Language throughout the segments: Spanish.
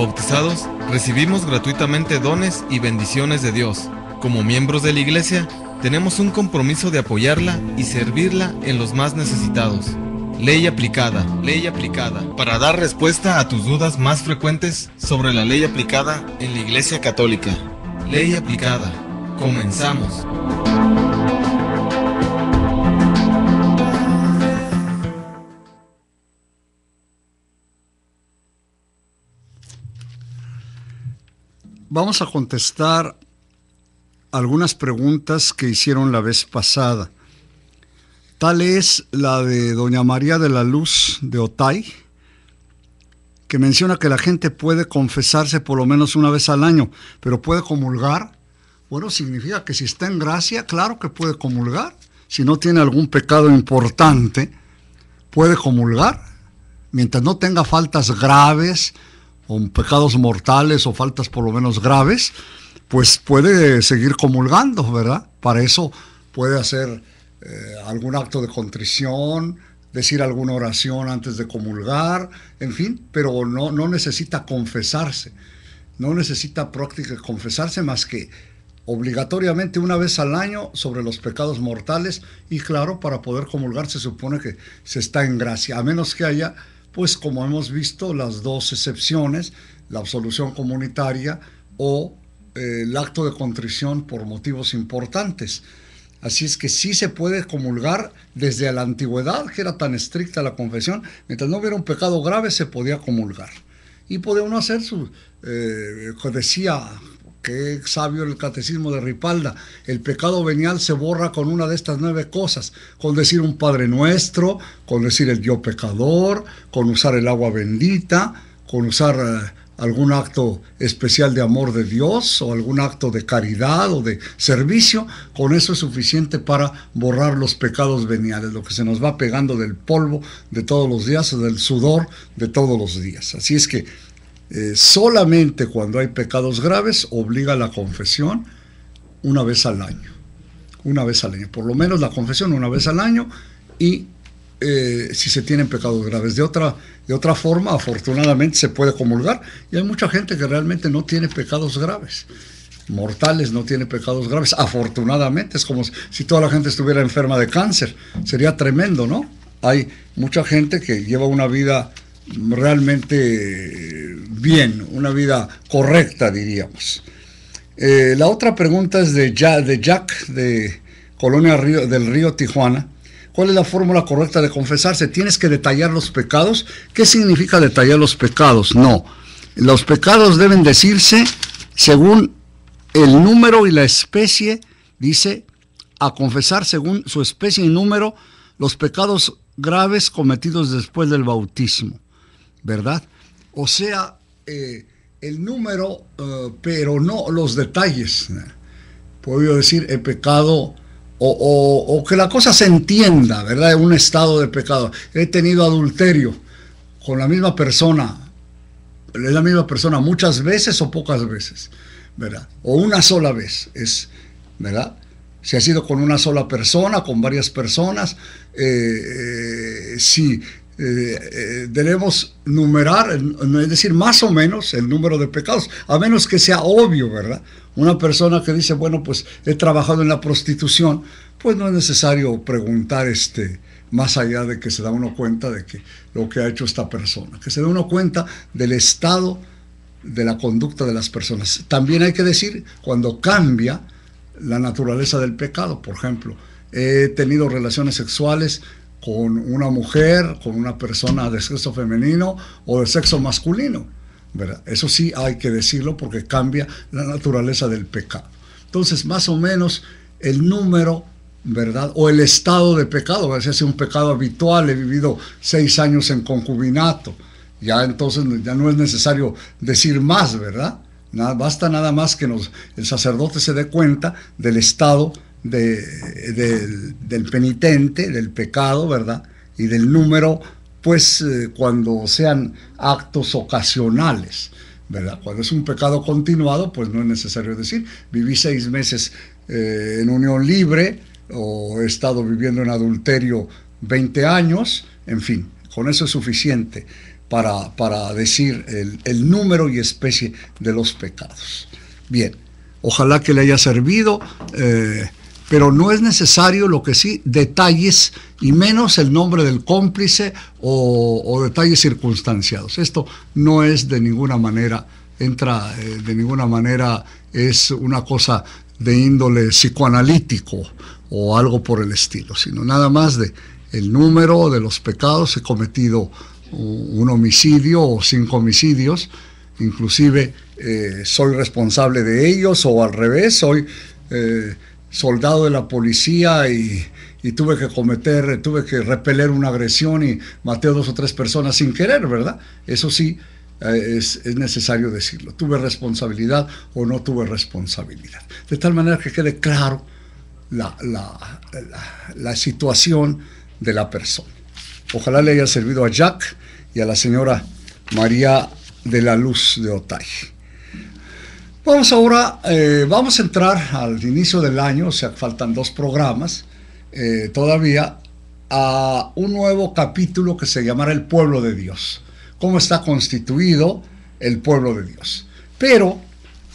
bautizados, recibimos gratuitamente dones y bendiciones de Dios. Como miembros de la iglesia, tenemos un compromiso de apoyarla y servirla en los más necesitados. Ley aplicada, para dar respuesta a tus dudas más frecuentes sobre la ley aplicada en la Iglesia Católica. Ley aplicada. Comenzamos. Vamos a contestar algunas preguntas que hicieron la vez pasada. Tal es la de doña María de la Luz de Otay, que menciona que la gente puede confesarse por lo menos una vez al año, pero ¿puede comulgar? Bueno, significa que si está en gracia, claro que puede comulgar. Si no tiene algún pecado importante, puede comulgar. Mientras no tenga faltas graves, o pecados mortales o faltas por lo menos graves, pues puede seguir comulgando, ¿verdad? Para eso puede hacer algún acto de contrición, decir alguna oración antes de comulgar, en fin, pero no necesita confesarse, no necesita práctica confesarse más que obligatoriamente una vez al año sobre los pecados mortales, y claro, para poder comulgar se supone que se está en gracia, a menos que haya, pues como hemos visto, las dos excepciones, la absolución comunitaria o el acto de contrición por motivos importantes. Así es que sí se puede comulgar desde la antigüedad, que era tan estricta la confesión, mientras no hubiera un pecado grave se podía comulgar. Y podía uno hacer decía, qué sabio el catecismo de Ripalda, el pecado venial se borra con una de estas 9 cosas, con decir un Padre Nuestro, con decir el yo pecador, con usar el agua bendita, con usar algún acto especial de amor de Dios o algún acto de caridad o de servicio. Con eso es suficiente para borrar los pecados veniales, lo que se nos va pegando del polvo de todos los días, del sudor de todos los días. Así es que solamente cuando hay pecados graves obliga la confesión una vez al año, por lo menos la confesión una vez al año, y si se tienen pecados graves. De otra forma, afortunadamente se puede comulgar, y hay mucha gente que realmente no tiene pecados graves, mortales, no tiene pecados graves, afortunadamente. Es como si toda la gente estuviera enferma de cáncer, sería tremendo, ¿no? Hay mucha gente que lleva una vida realmente bien, una vida correcta, diríamos. La otra pregunta es de Jack, de Colonia del Río, Tijuana. ¿Cuál es la fórmula correcta de confesarse? ¿Tienes que detallar los pecados? ¿Qué significa detallar los pecados? No, los pecados deben decirse según el número y la especie. Dice, a confesar según su especie y número los pecados graves cometidos después del bautismo, ¿verdad? O sea, el número, pero no los detalles. Puedo decir, he pecado, o que la cosa se entienda, ¿verdad? Un estado de pecado. He tenido adulterio con la misma persona muchas veces o pocas veces, ¿verdad? O una sola vez, ¿verdad? Si ha sido con una sola persona, con varias personas, sí. Debemos numerar, es decir, más o menos el número de pecados, a menos que sea obvio, ¿verdad? Una persona que dice, bueno, pues he trabajado en la prostitución, pues no es necesario preguntar más allá de que se da uno cuenta de que lo que ha hecho esta persona, que se da uno cuenta del estado de la conducta de las personas. También hay que decir cuando cambia la naturaleza del pecado. Por ejemplo, he tenido relaciones sexuales con una mujer, con una persona de sexo femenino o de sexo masculino, ¿verdad? Eso sí hay que decirlo porque cambia la naturaleza del pecado. Entonces, más o menos el número, ¿verdad? O el estado de pecado. Si es un pecado habitual, he vivido 6 años en concubinato, ya entonces ya no es necesario decir más, ¿verdad? Basta nada más que el sacerdote se dé cuenta del estado del penitente, del pecado, ¿verdad? Y del número, pues cuando sean actos ocasionales, ¿verdad? Cuando es un pecado continuado, pues no es necesario decir, viví 6 meses en unión libre, o he estado viviendo en adulterio 20 años, en fin, con eso es suficiente para decir el número y especie de los pecados. Bien, ojalá que le haya servido, pero no es necesario, lo que sí, detalles, y menos el nombre del cómplice o detalles circunstanciados. Esto no es de ninguna manera, de ninguna manera es una cosa de índole psicoanalítico o algo por el estilo, sino nada más de el número de los pecados. He cometido un homicidio o 5 homicidios, inclusive soy responsable de ellos, o al revés, soy soldado de la policía y tuve que repeler una agresión y maté a 2 o 3 personas sin querer, ¿verdad? Eso sí, es necesario decirlo. ¿Tuve responsabilidad o no tuve responsabilidad? De tal manera que quede claro la situación de la persona. Ojalá le haya servido a Jack y a la señora María de la Luz de Otay. Vamos a entrar al inicio del año, o sea, faltan 2 programas todavía, a un nuevo capítulo que se llamará El Pueblo de Dios. ¿Cómo está constituido el pueblo de Dios? Pero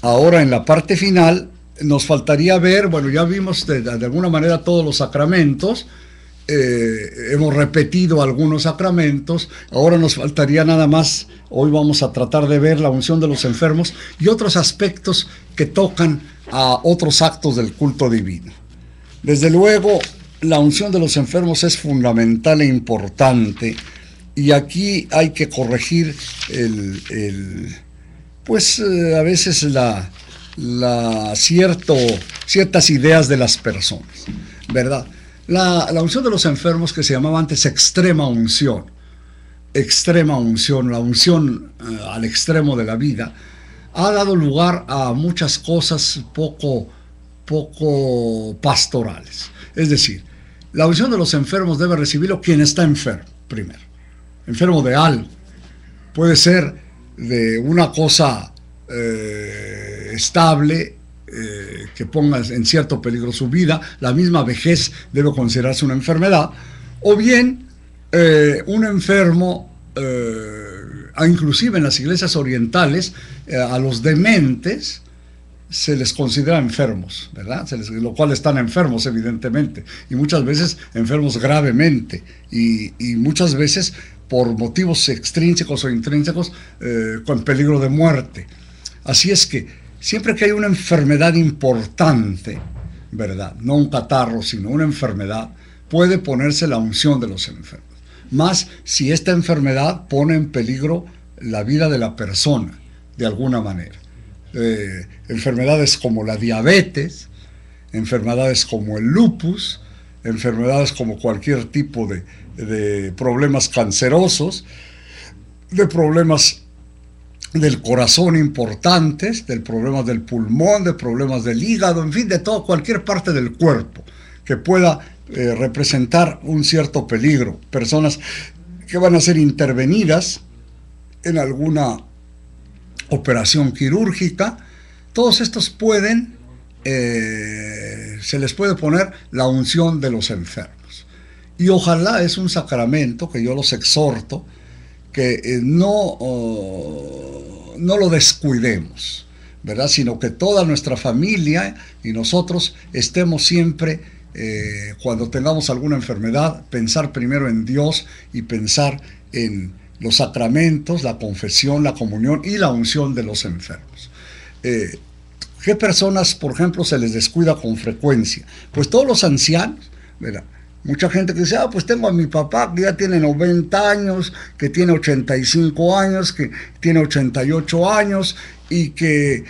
ahora en la parte final nos faltaría ver, bueno, ya vimos de alguna manera todos los sacramentos, hemos repetido algunos sacramentos, ahora nos faltaría nada más, hoy vamos a tratar de ver la unción de los enfermos y otros aspectos que tocan a otros actos del culto divino. Desde luego, la unción de los enfermos es fundamental e importante, y aquí hay que corregir a veces ciertas ideas de las personas, ¿verdad? La unción de los enfermos, que se llamaba antes extrema unción, la unción al extremo de la vida, ha dado lugar a muchas cosas poco pastorales. Es decir, la unción de los enfermos debe recibirlo quien está enfermo primero, enfermo de algo. Puede ser de una cosa estable, que ponga en cierto peligro su vida. La misma vejez debe considerarse una enfermedad, o bien un enfermo, inclusive en las iglesias orientales, a los dementes se les considera enfermos, ¿verdad? Lo cual están enfermos, evidentemente, y muchas veces enfermos gravemente, y muchas veces por motivos extrínsecos o intrínsecos, con peligro de muerte. Así es que siempre que hay una enfermedad importante, ¿verdad?, no un catarro, sino una enfermedad, puede ponerse la unción de los enfermos. Más si esta enfermedad pone en peligro la vida de la persona, de alguna manera. Enfermedades como la diabetes, enfermedades como el lupus, enfermedades como cualquier tipo de problemas cancerosos, de problemas del corazón importantes, de problemas del pulmón, de problemas del hígado, en fin, de todo, cualquier parte del cuerpo que pueda representar un cierto peligro. Personas que van a ser intervenidas en alguna operación quirúrgica, todos estos se les puede poner la unción de los enfermos. Y ojalá, es un sacramento que yo los exhorto, que no lo descuidemos, ¿verdad?, sino que toda nuestra familia y nosotros estemos siempre, cuando tengamos alguna enfermedad, pensar primero en Dios y pensar en los sacramentos, la confesión, la comunión y la unción de los enfermos. ¿Qué personas, por ejemplo, se les descuida con frecuencia? Pues todos los ancianos, ¿verdad? Mucha gente que dice, pues tengo a mi papá que ya tiene 90 años, que tiene 85 años, que tiene 88 años y que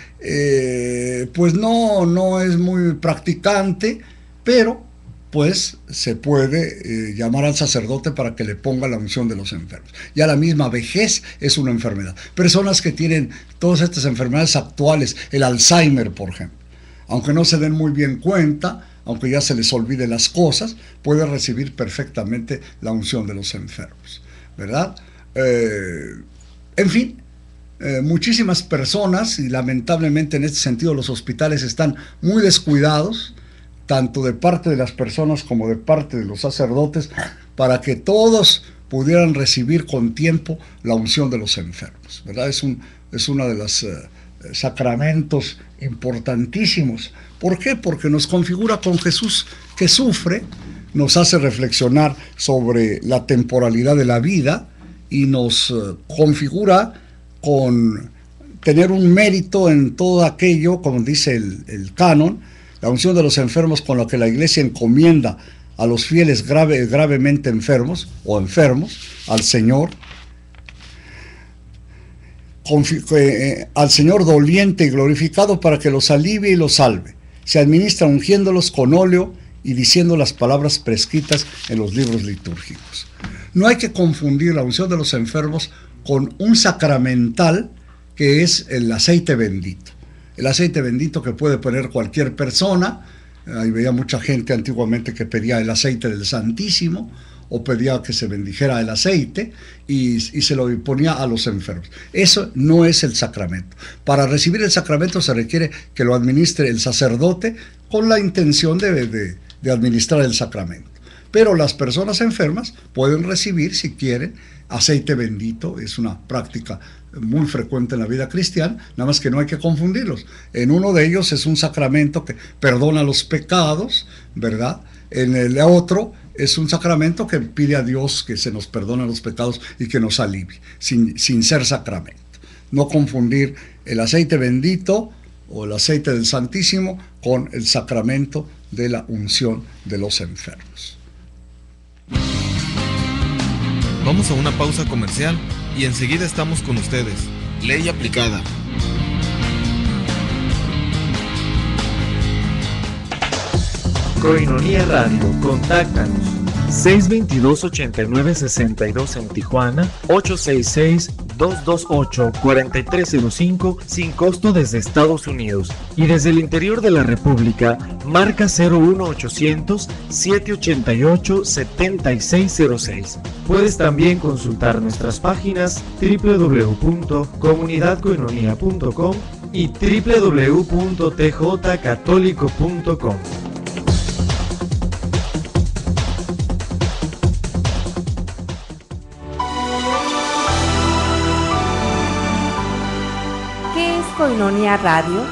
pues no es muy practicante, pero pues se puede llamar al sacerdote para que le ponga la unción de los enfermos. Ya la misma vejez es una enfermedad. Personas que tienen todas estas enfermedades actuales, el Alzheimer, por ejemplo, aunque no se den muy bien cuenta, aunque ya se les olvide las cosas, puede recibir perfectamente la unción de los enfermos, ¿verdad? En fin, muchísimas personas, y lamentablemente en este sentido los hospitales están muy descuidados, tanto de parte de las personas como de parte de los sacerdotes, para que todos pudieran recibir con tiempo la unción de los enfermos, ¿verdad? Es uno de los sacramentos importantísimos. ¿Por qué? Porque nos configura con Jesús que sufre, nos hace reflexionar sobre la temporalidad de la vida y nos configura con tener un mérito en todo aquello, como dice el canon, la unción de los enfermos con la que la Iglesia encomienda a los fieles gravemente enfermos o enfermos al Señor, al Señor doliente y glorificado para que los alivie y los salve. Se administra ungiéndolos con óleo y diciendo las palabras prescritas en los libros litúrgicos. No hay que confundir la unción de los enfermos con un sacramental que es el aceite bendito. El aceite bendito que puede poner cualquier persona. Ahí veía mucha gente antiguamente que pedía el aceite del Santísimo o pedía que se bendijera el aceite y se lo ponía a los enfermos. Eso no es el sacramento. Para recibir el sacramento se requiere que lo administre el sacerdote con la intención de administrar el sacramento. Pero las personas enfermas pueden recibir, si quieren, aceite bendito. Es una práctica muy frecuente en la vida cristiana, nada más que no hay que confundirlos. En uno de ellos es un sacramento que perdona los pecados, ¿verdad? En el otro es un sacramento que pide a Dios que se nos perdone los pecados y que nos alivie, sin ser sacramento. No confundir el aceite bendito o el aceite del Santísimo con el sacramento de la unción de los enfermos. Vamos a una pausa comercial y enseguida estamos con ustedes. Ley aplicada. Koinonia Radio, contáctanos 622-8962 en Tijuana, 866-228-4305 sin costo desde Estados Unidos y desde el interior de la República, marca 01800-788-7606. Puedes también consultar nuestras páginas www.comunidadkoinonia.com y www.tjcatólico.com. Koinonia Radio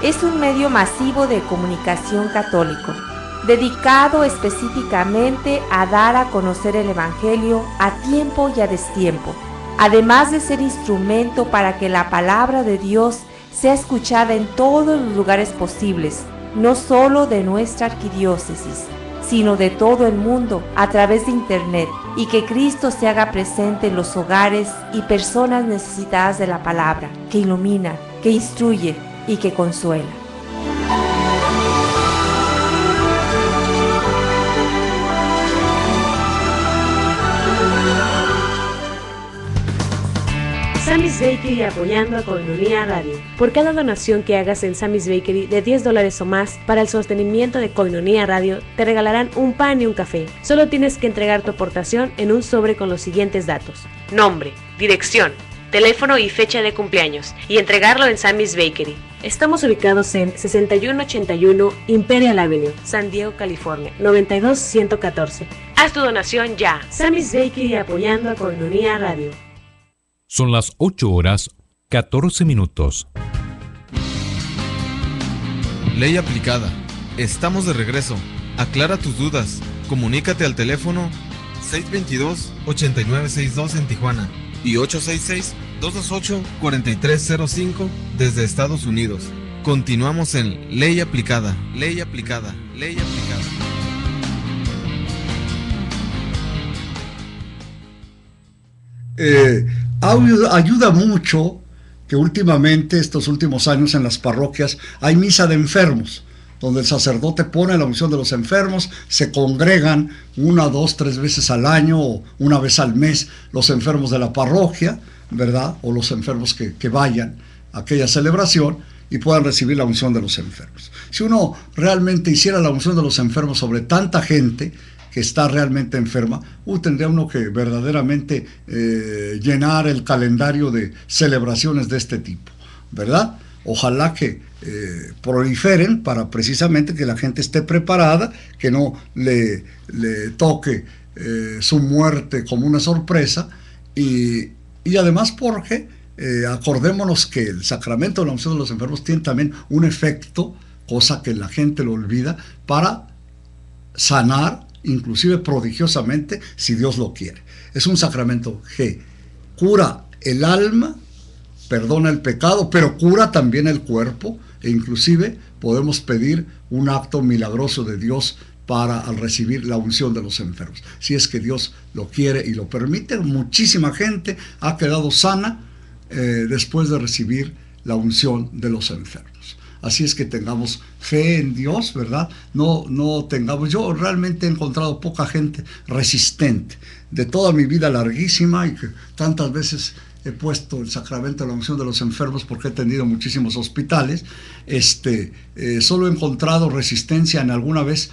es un medio masivo de comunicación católico, dedicado específicamente a dar a conocer el Evangelio a tiempo y a destiempo, además de ser instrumento para que la palabra de Dios sea escuchada en todos los lugares posibles, no solo de nuestra arquidiócesis, sino de todo el mundo a través de Internet, y que Cristo se haga presente en los hogares y personas necesitadas de la palabra, que ilumina, que instruye y que consuela. Sammy's Bakery apoyando a Koinonia Radio. Por cada donación que hagas en Sammy's Bakery de $10 o más para el sostenimiento de Koinonia Radio, te regalarán un pan y un café. Solo tienes que entregar tu aportación en un sobre con los siguientes datos: nombre, dirección, teléfono y fecha de cumpleaños, y entregarlo en Sammy's Bakery. Estamos ubicados en 6181 Imperial Avenue, San Diego, California, 92114. Haz tu donación ya. Sammy's Bakery apoyando a Koinonia Radio. Son las 8:14. Ley aplicada. Estamos de regreso. Aclara tus dudas. Comunícate al teléfono 622-8962 en Tijuana y 866-228-4305 desde Estados Unidos. Continuamos en Ley aplicada. Ley aplicada. Ley aplicada. Ayuda mucho que últimamente, estos últimos años en las parroquias, hay misa de enfermos, donde el sacerdote pone la unción de los enfermos, se congregan 1, 2, 3 veces al año o una vez al mes los enfermos de la parroquia, ¿verdad? O los enfermos que vayan a aquella celebración y puedan recibir la unción de los enfermos. Si uno realmente hiciera la unción de los enfermos sobre tanta gente que está realmente enferma, tendría uno que verdaderamente llenar el calendario de celebraciones de este tipo, ¿verdad? Ojalá que proliferen para precisamente que la gente esté preparada, que no le toque su muerte como una sorpresa, y además porque acordémonos que el sacramento de la unción de los enfermos tiene también un efecto, cosa que la gente lo olvida, para sanar, inclusive prodigiosamente, si Dios lo quiere. Es un sacramento que cura el alma, perdona el pecado, pero cura también el cuerpo, e inclusive podemos pedir un acto milagroso de Dios al recibir la unción de los enfermos. Si es que Dios lo quiere y lo permite, muchísima gente ha quedado sana después de recibir la unción de los enfermos. Así es que tengamos fe en Dios, ¿verdad? No tengamos... Yo realmente he encontrado poca gente resistente. De toda mi vida larguísima, y que tantas veces he puesto el sacramento de la unción de los enfermos porque he tenido muchísimos hospitales, solo he encontrado resistencia en alguna vez,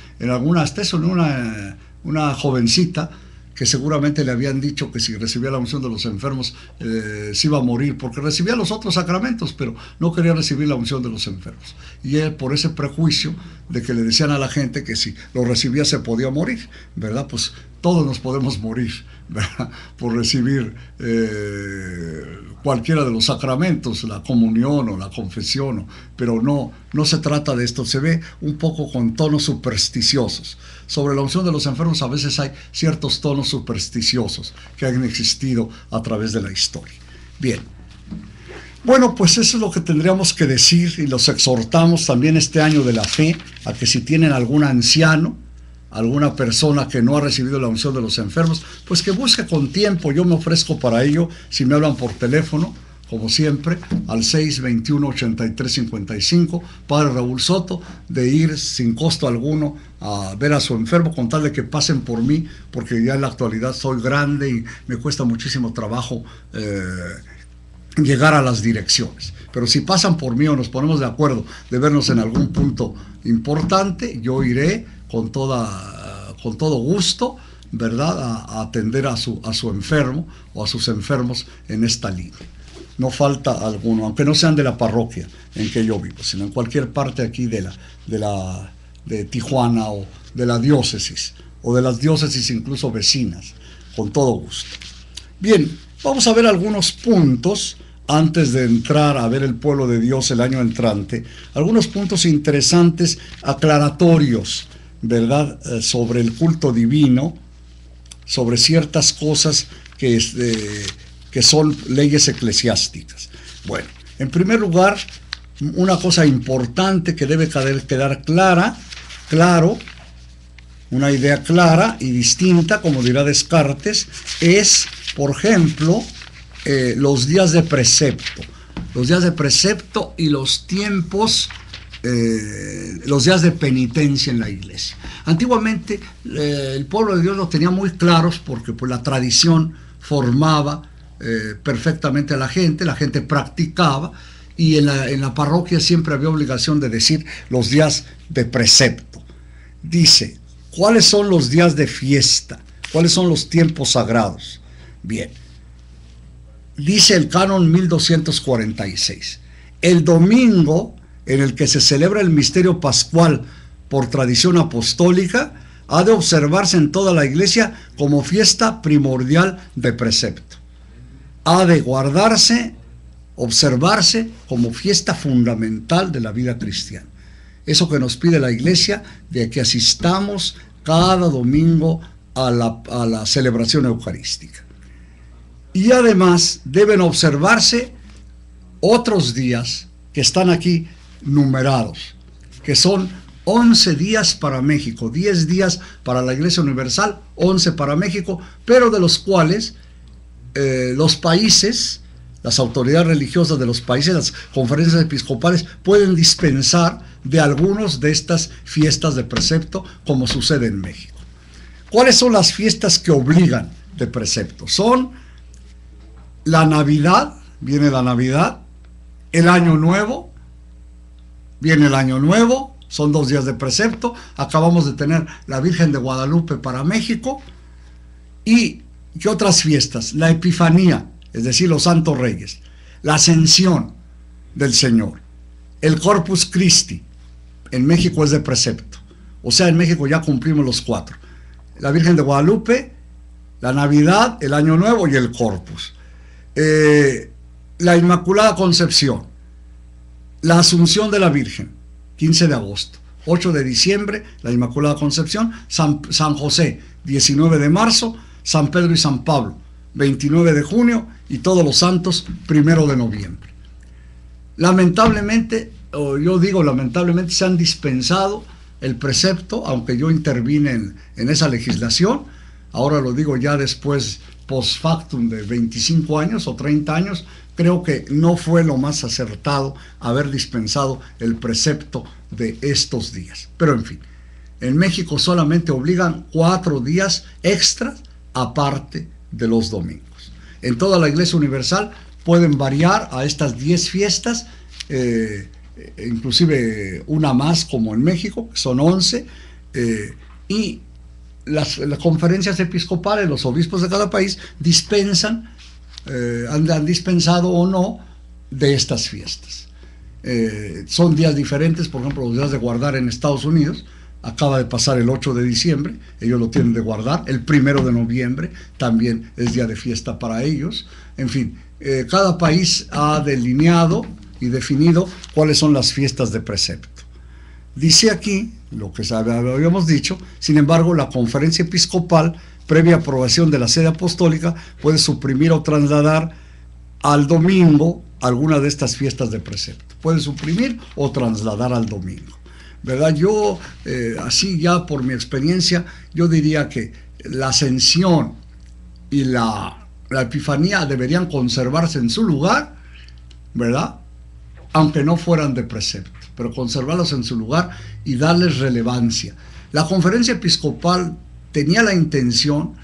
hasta eso, en una jovencita, que seguramente le habían dicho que si recibía la unción de los enfermos se iba a morir, porque recibía los otros sacramentos, pero no quería recibir la unción de los enfermos. Y él, por ese prejuicio de que le decían a la gente que si lo recibía se podía morir, ¿verdad? Pues todos nos podemos morir, ¿verdad?, por recibir cualquiera de los sacramentos, la comunión o la confesión, pero no se trata de esto. Se ve un poco con tonos supersticiosos. Sobre la unción de los enfermos a veces hay ciertos tonos supersticiosos que han existido a través de la historia. Bien, bueno, pues eso es lo que tendríamos que decir, y los exhortamos también este año de la fe a que si tienen algún anciano, alguna persona que no ha recibido la unción de los enfermos, pues que busque con tiempo. Yo me ofrezco para ello, si me hablan por teléfono, como siempre, al 621-8355, Padre Raúl Soto, de ir sin costo alguno a ver a su enfermo, con tal de que pasen por mí, porque ya en la actualidad soy grande y me cuesta muchísimo trabajo llegar a las direcciones. Pero si pasan por mí o nos ponemos de acuerdo de vernos en algún punto importante, yo iré con todo gusto, ¿verdad?, a atender a su enfermo o a sus enfermos en esta línea. No falta alguno, aunque no sean de la parroquia en que yo vivo, sino en cualquier parte aquí de Tijuana, o de la diócesis, o de las diócesis incluso vecinas, con todo gusto. Bien, vamos a ver algunos puntos antes de entrar a ver el pueblo de Dios el año entrante, algunos puntos interesantes, aclaratorios, ¿verdad?, sobre el culto divino, sobre ciertas cosas que son leyes eclesiásticas. Bueno, en primer lugar, una cosa importante que debe quedar claro, una idea clara y distinta, como dirá Descartes, es, por ejemplo, los días de precepto. Los días de precepto y los tiempos, los días de penitencia en la iglesia. Antiguamente, el pueblo de Dios lo tenía muy claros porque pues, la tradición formaba perfectamente a la gente practicaba, y en la parroquia siempre había obligación de decir los días de precepto. Dice, ¿cuáles son los días de fiesta? ¿Cuáles son los tiempos sagrados? Bien, dice el canon 1246, el domingo en el que se celebra el misterio pascual por tradición apostólica ha de observarse en toda la iglesia como fiesta primordial de precepto. Ha de observarse como fiesta fundamental de la vida cristiana. Eso que nos pide la iglesia, de que asistamos cada domingo a la celebración eucarística. Y además deben observarse otros días que están aquí numerados, que son 11 días para México, 10 días para la Iglesia Universal, 11 para México, pero de los cuales los países, las autoridades religiosas de los países, las conferencias episcopales pueden dispensar de algunos de estas fiestas de precepto, como sucede en México. ¿Cuáles son las fiestas que obligan de precepto? Son la Navidad, viene la Navidad, el Año Nuevo, viene el Año Nuevo, son 2 días de precepto. Acabamos de tener la Virgen de Guadalupe para México. ¿Y qué otras fiestas? La Epifanía, es decir, los Santos Reyes, la Ascensión del Señor, el Corpus Christi, en México es de precepto. O sea, en México ya cumplimos los 4. La Virgen de Guadalupe, La Navidad, el Año Nuevo y el Corpus. La Inmaculada Concepción, la Asunción de la Virgen, 15 de agosto. 8 de diciembre, la Inmaculada Concepción. San José, 19 de marzo. San Pedro y San Pablo, 29 de junio. Y todos los santos, 1 de noviembre. Lamentablemente, o yo digo lamentablemente, se han dispensado el precepto, aunque yo intervine en esa legislación. Ahora lo digo ya después, post factum, de 25 años o 30 años, creo que no fue lo más acertado haber dispensado el precepto de estos días. Pero en fin, en México solamente obligan 4 días extras aparte de los domingos. En toda la Iglesia Universal pueden variar a estas 10 fiestas, inclusive una más como en México, que son 11, y las conferencias episcopales, los obispos de cada país dispensan, han dispensado o no de estas fiestas. Son días diferentes. Por ejemplo, los días de guardar en Estados Unidos, acaba de pasar el 8 de diciembre, ellos lo tienen de guardar. El 1 de noviembre también es día de fiesta para ellos. En fin, cada país ha delineado y definido cuáles son las fiestas de precepto. Dice aquí, lo que habíamos dicho, sin embargo, la conferencia episcopal, previa aprobación de la sede apostólica, puede suprimir o trasladar al domingo alguna de estas fiestas de precepto. Puede suprimir o trasladar al domingo, ¿verdad? Yo, así ya por mi experiencia, yo diría que la Ascensión y la Epifanía deberían conservarse en su lugar, ¿verdad? Aunque no fueran de precepto, pero conservarlos en su lugar y darles relevancia. La conferencia episcopal tenía la intención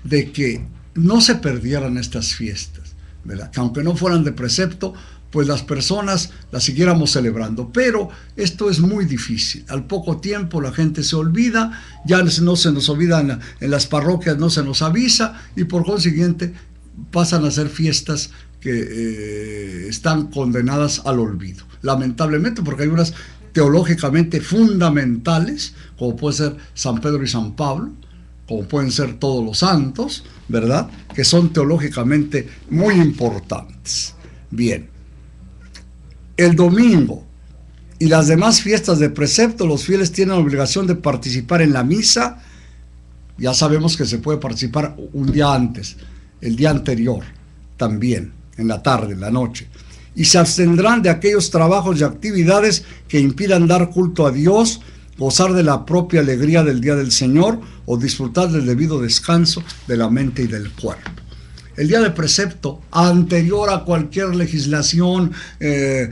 de que no se perdieran estas fiestas, ¿verdad? Que aunque no fueran de precepto, pues las personas las siguiéramos celebrando. Pero esto es muy difícil. Al poco tiempo la gente se olvida, ya no se nos olvida en las parroquias, no se nos avisa, y por consiguiente pasan a ser fiestas que están condenadas al olvido. Lamentablemente, porque hay unas teológicamente fundamentales, como puede ser San Pedro y San Pablo, como pueden ser todos los santos, ¿verdad?, que son teológicamente muy importantes. Bien, el domingo y las demás fiestas de precepto, los fieles tienen la obligación de participar en la misa. Ya sabemos que se puede participar un día antes, el día anterior también, en la tarde, en la noche, y se abstendrán de aquellos trabajos y actividades que impidan dar culto a Dios, gozar de la propia alegría del día del Señor o disfrutar del debido descanso de la mente y del cuerpo. El día de precepto, anterior a cualquier legislación de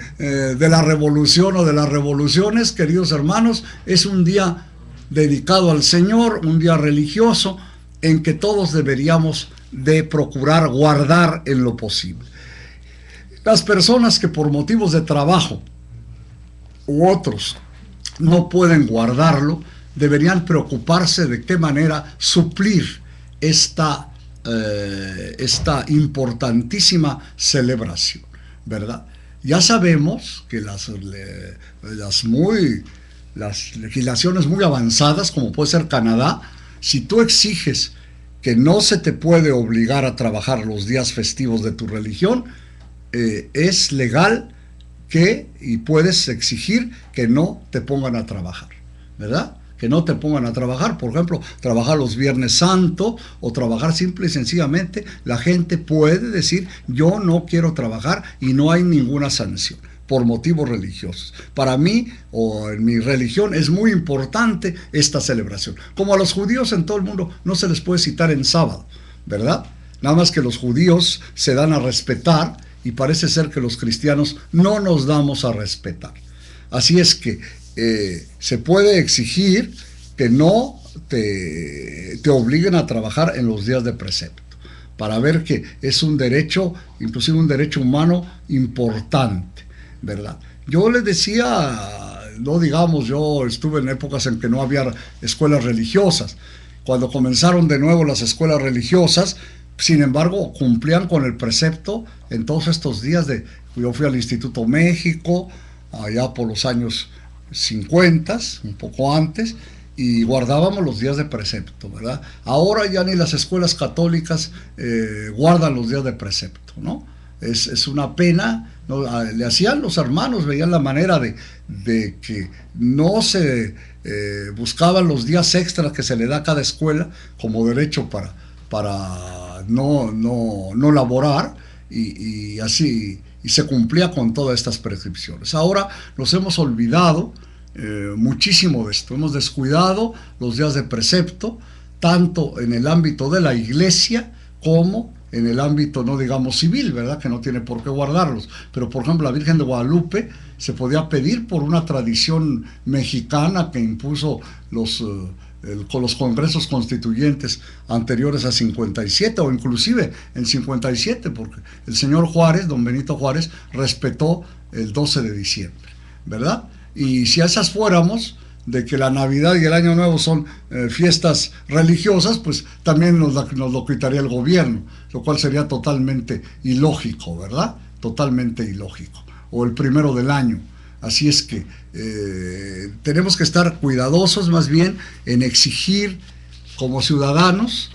la revolución o de las revoluciones, queridos hermanos, es un día dedicado al Señor, un día religioso en que todos deberíamos de procurar guardar en lo posible. Las personas que por motivos de trabajo u otros no pueden guardarlo, deberían preocuparse de qué manera suplir esta importantísima celebración, ¿verdad? Ya sabemos que las legislaciones muy avanzadas, como puede ser Canadá, si tú exiges que no se te puede obligar a trabajar los días festivos de tu religión, es legal y puedes exigir que no te pongan a trabajar, ¿verdad? Que no te pongan a trabajar, por ejemplo, trabajar los Viernes Santo o trabajar simple y sencillamente. La gente puede decir, yo no quiero trabajar, y no hay ninguna sanción por motivos religiosos. Para mí, o en mi religión, es muy importante esta celebración. Como a los judíos en todo el mundo no se les puede citar en sábado, ¿verdad? Nada más que los judíos se dan a respetar, y parece ser que los cristianos no nos damos a respetar. Así es que se puede exigir que no te obliguen a trabajar en los días de precepto, para ver que es un derecho, inclusive un derecho humano importante, ¿verdad? Yo les decía, no digamos, yo estuve en épocas en que no había escuelas religiosas. Cuando comenzaron de nuevo las escuelas religiosas, sin embargo, cumplían con el precepto en todos estos días. Yo fui al Instituto México, allá por los años 50, un poco antes, y guardábamos los días de precepto, ¿verdad? Ahora ya ni las escuelas católicas guardan los días de precepto, ¿no? Es una pena, ¿no? Le hacían los hermanos, veían la manera de que no se buscaban los días extras que se le da a cada escuela como derecho para no laborar, y así, y se cumplía con todas estas prescripciones. Ahora nos hemos olvidado muchísimo de esto, hemos descuidado los días de precepto, tanto en el ámbito de la iglesia como en el ámbito, no digamos civil, ¿verdad? Que no tiene por qué guardarlos. Pero, por ejemplo, la Virgen de Guadalupe se podía pedir por una tradición mexicana que impuso con los congresos constituyentes anteriores a 57, o inclusive en 57, porque el señor Juárez, don Benito Juárez, respetó el 12 de diciembre, ¿verdad? Y si a esas fuéramos, de que la Navidad y el Año Nuevo son fiestas religiosas, pues también nos lo quitaría el gobierno, lo cual sería totalmente ilógico, ¿verdad? Totalmente ilógico. O el 1 del año. Así es que tenemos que estar cuidadosos más bien en exigir como ciudadanos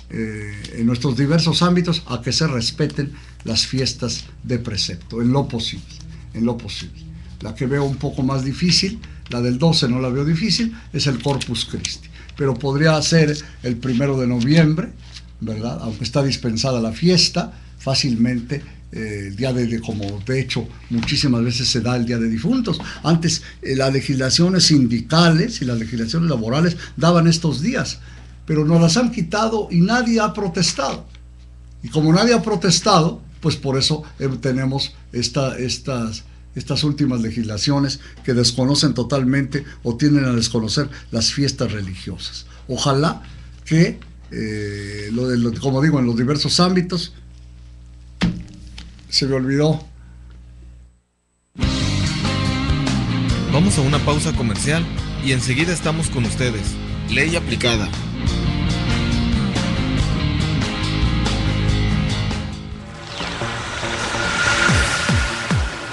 en nuestros diversos ámbitos a que se respeten las fiestas de precepto, en lo posible, en lo posible. La que veo un poco más difícil, la del 12 no la veo difícil, es el Corpus Christi, pero podría ser el 1 de noviembre, ¿verdad? Aunque está dispensada la fiesta, fácilmente el día como de hecho muchísimas veces se da el día de difuntos. Antes las legislaciones sindicales y las legislaciones laborales daban estos días, pero nos las han quitado y nadie ha protestado. Y como nadie ha protestado, pues por eso tenemos estas últimas legislaciones que desconocen totalmente o tienden a desconocer las fiestas religiosas. Ojalá que, como digo, en los diversos ámbitos, se me olvidó. Vamos a una pausa comercial y enseguida estamos con ustedes. Ley aplicada.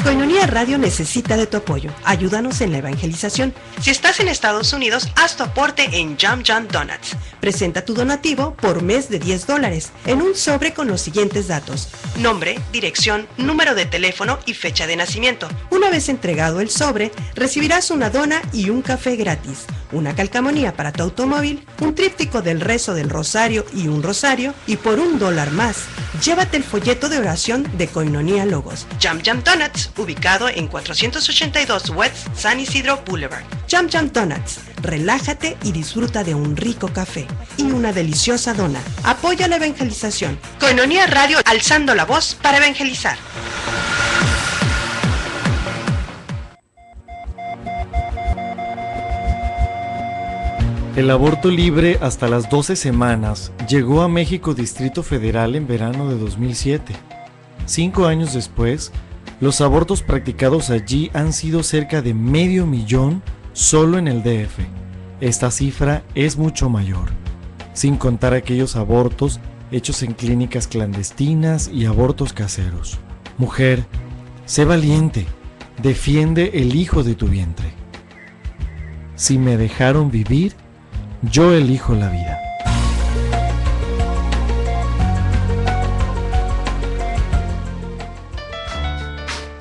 Koinonia Radio necesita de tu apoyo. Ayúdanos en la evangelización. Si estás en Estados Unidos, haz tu aporte en Jam Jam Donuts. Presenta tu donativo por mes de $10 en un sobre con los siguientes datos: nombre, dirección, número de teléfono y fecha de nacimiento. Una vez entregado el sobre, recibirás una dona y un café gratis, una calcamonía para tu automóvil, un tríptico del rezo del rosario y un rosario, y por $1 más, llévate el folleto de oración de Koinonia Logos. Jam Jam Donuts, ubicado en 482 West San Isidro Boulevard. Jam Jam Donuts, relájate y disfruta de un rico café y una deliciosa dona. Apoya la evangelización. Koinonia Radio, alzando la voz para evangelizar. El aborto libre hasta las 12 semanas llegó a México Distrito Federal en verano de 2007. 5 años después, los abortos practicados allí han sido cerca de 500,000 solo en el DF. Esta cifra es mucho mayor, sin contar aquellos abortos hechos en clínicas clandestinas y abortos caseros. Mujer, sé valiente, defiende el hijo de tu vientre. Si me dejaron vivir, yo elijo la vida.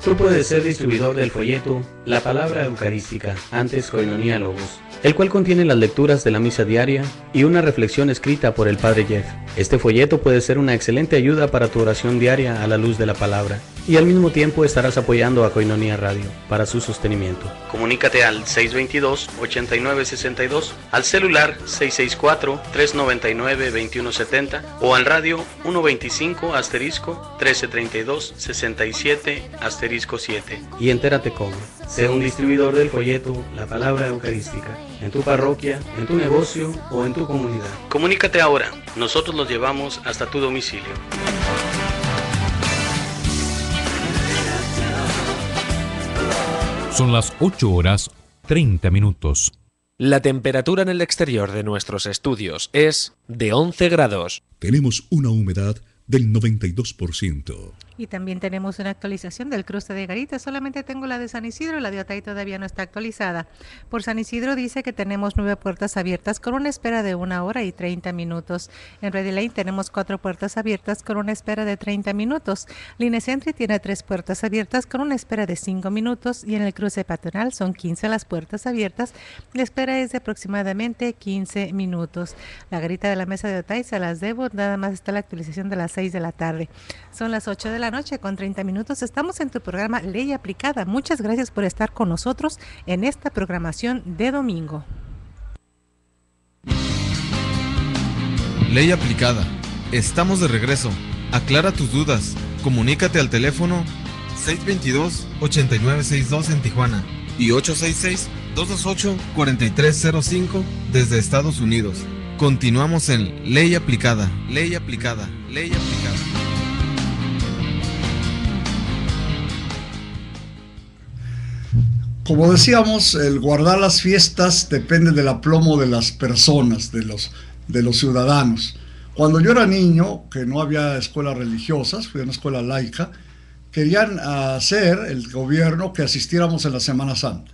Tú puedes ser distribuidor del folleto La Palabra Eucarística, antes Koinonia Logos, el cual contiene las lecturas de la misa diaria y una reflexión escrita por el Padre Jeff. Este folleto puede ser una excelente ayuda para tu oración diaria a la luz de la palabra, y al mismo tiempo estarás apoyando a Koinonia Radio para su sostenimiento. Comunícate al 622-8962, al celular 664-399-2170 o al radio 125*1332-67*7 y entérate cómo. Sé un distribuidor del folleto La Palabra Eucarística en tu parroquia, en tu negocio o en tu comunidad. Comunícate ahora, nosotros los llevamos hasta tu domicilio. Son las 8:30. La temperatura en el exterior de nuestros estudios es de 11 grados. Tenemos una humedad del 92%. Y también tenemos una actualización del cruce de Garita. Solamente tengo la de San Isidro, la de Otay todavía no está actualizada. Por San Isidro dice que tenemos 9 puertas abiertas con una espera de 1 hora y 30 minutos. En Ready Lane tenemos 4 puertas abiertas con una espera de 30 minutos. Línea Entry tiene 3 puertas abiertas con una espera de 5 minutos. Y en el cruce peatonal son 15 las puertas abiertas. La espera es de aproximadamente 15 minutos. La Garita de la Mesa de Otay se las debo. Nada más está la actualización de las 6 de la tarde. Son las 8 de la noche con 30 minutos. Estamos en tu programa Ley Aplicada. Muchas gracias por estar con nosotros en esta programación de domingo. Ley Aplicada. Estamos de regreso. Aclara tus dudas. Comunícate al teléfono 622-8962 en Tijuana y 866-228-4305 desde Estados Unidos. Continuamos en Ley Aplicada. Ley Aplicada. Ley Aplicada. Como decíamos, el guardar las fiestas depende del aplomo de las personas, de los ciudadanos. Cuando yo era niño, que no había escuelas religiosas, fui a una escuela laica, querían hacer el gobierno que asistiéramos en la Semana Santa.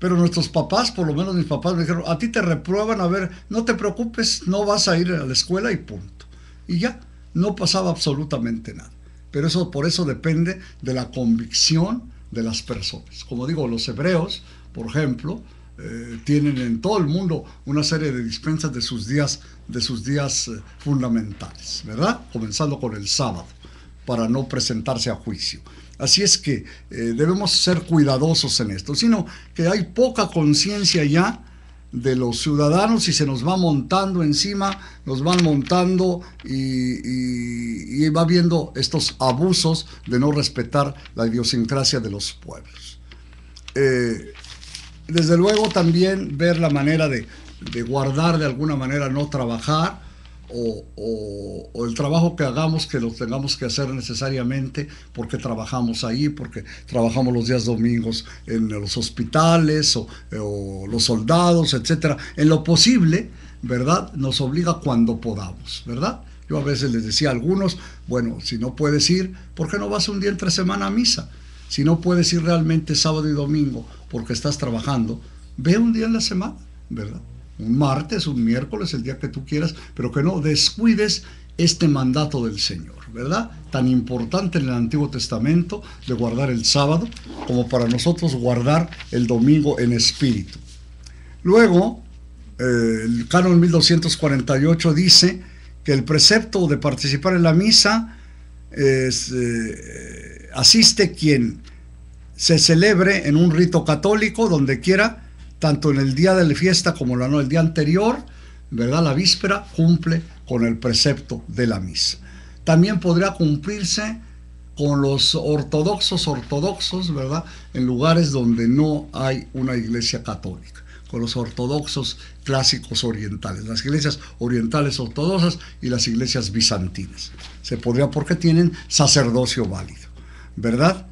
Pero nuestros papás, por lo menos mis papás, me dijeron, a ti te reprueban, a ver, no te preocupes, no vas a ir a la escuela y punto. Y ya, no pasaba absolutamente nada. Pero eso, por eso depende de la convicción de las personas. Como digo, los hebreos, por ejemplo, tienen en todo el mundo una serie de dispensas de sus días fundamentales, ¿verdad? Comenzando con el sábado, para no presentarse a juicio. Así es que debemos ser cuidadosos en esto, sino que hay poca conciencia ya de los ciudadanos y se nos va montando encima, nos van montando y va viendo estos abusos de no respetar la idiosincrasia de los pueblos. Desde luego también ver la manera de guardar, de alguna manera no trabajar, o el trabajo que hagamos que lo tengamos que hacer necesariamente porque trabajamos ahí, porque trabajamos los días domingos en los hospitales o los soldados, etcétera. En lo posible, ¿verdad? Nos obliga cuando podamos, ¿verdad? Yo a veces les decía a algunos, bueno, si no puedes ir, ¿por qué no vas un día entre semana a misa? Si no puedes ir realmente sábado y domingo porque estás trabajando, ve un día en la semana, ¿verdad? Un martes, un miércoles, el día que tú quieras, pero que no descuides este mandato del Señor, ¿verdad? Tan importante en el Antiguo Testamento de guardar el sábado, como para nosotros guardar el domingo en espíritu. Luego, el Canon 1248 dice que el precepto de participar en la misa asiste quien se celebre en un rito católico, donde quiera, tanto en el día de la fiesta como el día anterior, ¿verdad? La víspera cumple con el precepto de la misa. También podría cumplirse con los ortodoxos, ¿verdad? En lugares donde no hay una iglesia católica, con los ortodoxos clásicos orientales, las iglesias orientales ortodoxas y las iglesias bizantinas. Se podría porque tienen sacerdocio válido, ¿verdad?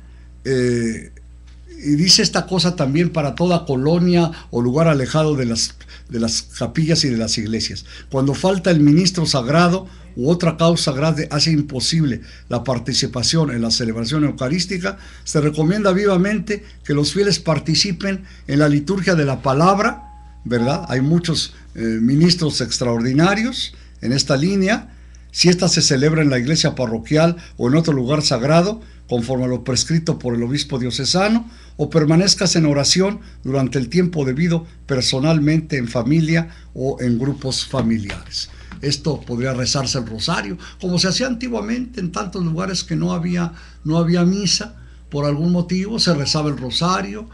Y dice esta cosa también para toda colonia o lugar alejado de las capillas y de las iglesias. Cuando falta el ministro sagrado u otra causa grave hace imposible la participación en la celebración eucarística, se recomienda vivamente que los fieles participen en la liturgia de la palabra, ¿verdad? Hay muchos ministros extraordinarios en esta línea. Si ésta se celebra en la iglesia parroquial o en otro lugar sagrado, conforme a lo prescrito por el obispo diocesano, o permanezcas en oración durante el tiempo debido personalmente en familia o en grupos familiares. Esto podría rezarse el rosario, como se hacía antiguamente en tantos lugares que no había misa. Por algún motivo se rezaba el rosario,